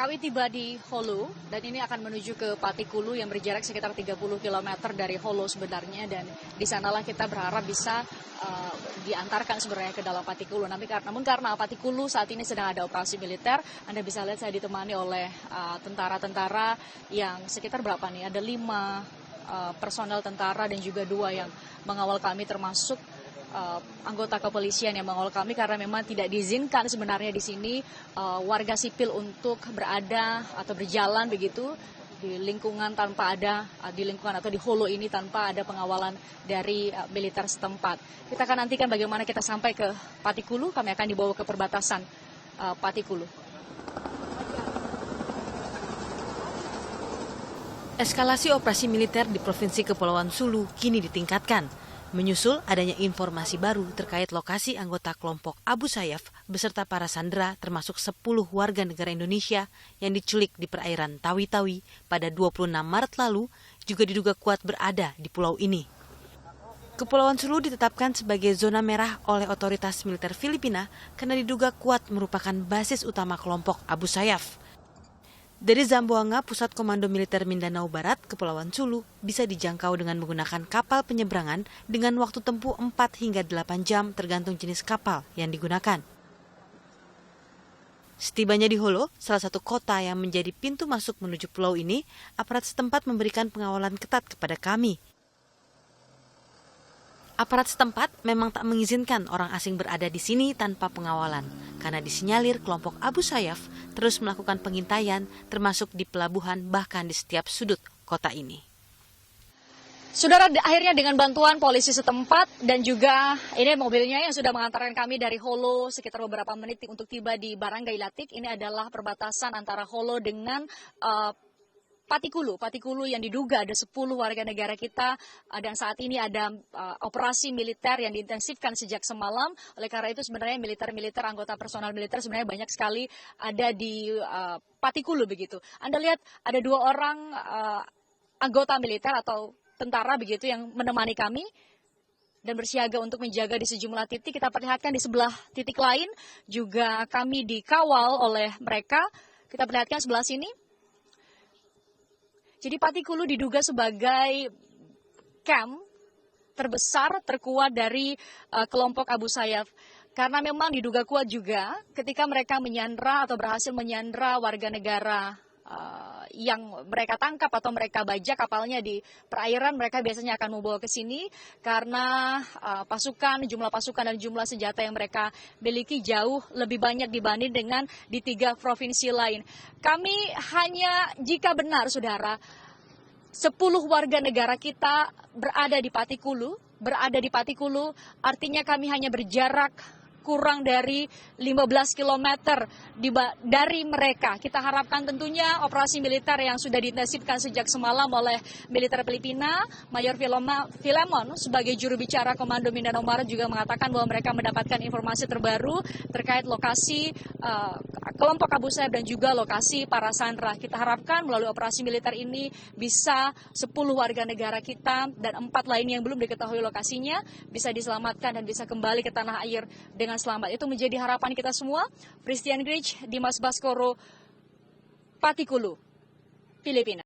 Kami tiba di Holo dan ini akan menuju ke Patikulu yang berjarak sekitar 30 km dari Holo sebenarnya, dan di sanalah kita berharap bisa diantarkan sebenarnya ke dalam Patikulu. Namun karena Patikulu saat ini sedang ada operasi militer, Anda bisa lihat saya ditemani oleh tentara-tentara yang sekitar berapa nih? Ada 5 personel tentara dan juga 2 yang mengawal kami, termasuk anggota kepolisian yang mengawal kami, karena memang tidak diizinkan sebenarnya di sini warga sipil untuk berada atau berjalan begitu di lingkungan atau di Holo ini tanpa ada pengawalan dari militer setempat. Kita akan nantikan bagaimana kita sampai ke Patikulu. Kami akan dibawa ke perbatasan Patikulu. Eskalasi operasi militer di Provinsi Kepulauan Sulu kini ditingkatkan, menyusul adanya informasi baru terkait lokasi anggota kelompok Abu Sayyaf beserta para sandera termasuk 10 warga negara Indonesia yang diculik di perairan Tawi-Tawi pada 26 Maret lalu juga diduga kuat berada di pulau ini. Kepulauan Sulu ditetapkan sebagai zona merah oleh otoritas militer Filipina karena diduga kuat merupakan basis utama kelompok Abu Sayyaf. Dari Zamboanga, Pusat Komando Militer Mindanao Barat, Kepulauan Sulu bisa dijangkau dengan menggunakan kapal penyeberangan dengan waktu tempuh 4 hingga 8 jam tergantung jenis kapal yang digunakan. Setibanya di Holo, salah satu kota yang menjadi pintu masuk menuju pulau ini, aparat setempat memberikan pengawalan ketat kepada kami. Aparat setempat memang tak mengizinkan orang asing berada di sini tanpa pengawalan, karena disinyalir kelompok Abu Sayyaf terus melakukan pengintaian termasuk di pelabuhan bahkan di setiap sudut kota ini. Saudara, akhirnya dengan bantuan polisi setempat dan juga ini mobilnya yang sudah mengantarkan kami dari Holo sekitar beberapa menit untuk tiba di Barangay Latik. Ini adalah perbatasan antara Holo dengan Patikulu yang diduga ada 10 warga negara kita, dan saat ini ada operasi militer yang diintensifkan sejak semalam. Oleh karena itu sebenarnya militer, anggota personal militer sebenarnya banyak sekali ada di Patikulu begitu. Anda lihat ada 2 orang anggota militer atau tentara begitu yang menemani kami dan bersiaga untuk menjaga di sejumlah titik. Kita perlihatkan di sebelah titik lain juga kami dikawal oleh mereka. Kita perlihatkan sebelah sini. Jadi Patikulu diduga sebagai camp terbesar, terkuat dari kelompok Abu Sayyaf. Karena memang diduga kuat juga ketika mereka menyandra atau berhasil menyandra warga negara yang mereka tangkap atau mereka bajak kapalnya di perairan, mereka biasanya akan membawa ke sini karena jumlah pasukan dan jumlah senjata yang mereka miliki jauh lebih banyak dibanding dengan di 3 provinsi lain. Kami hanya, jika benar saudara, 10 warga negara kita berada di Patikulu, artinya kami hanya berjarak kurang dari 15 km dari mereka. Kita harapkan tentunya operasi militer yang sudah diintensifkan sejak semalam oleh militer Filipina, Mayor Filemon sebagai juru bicara Komando Mindanao Barat juga mengatakan bahwa mereka mendapatkan informasi terbaru terkait lokasi kelompok Abu Sayyaf dan juga lokasi para sandera. Kita harapkan melalui operasi militer ini bisa 10 warga negara kita dan 4 lain yang belum diketahui lokasinya bisa diselamatkan dan bisa kembali ke tanah air dengan selamat. Itu menjadi harapan kita semua. Christian Grich, Dimas Baskoro, Patikulu, Filipina.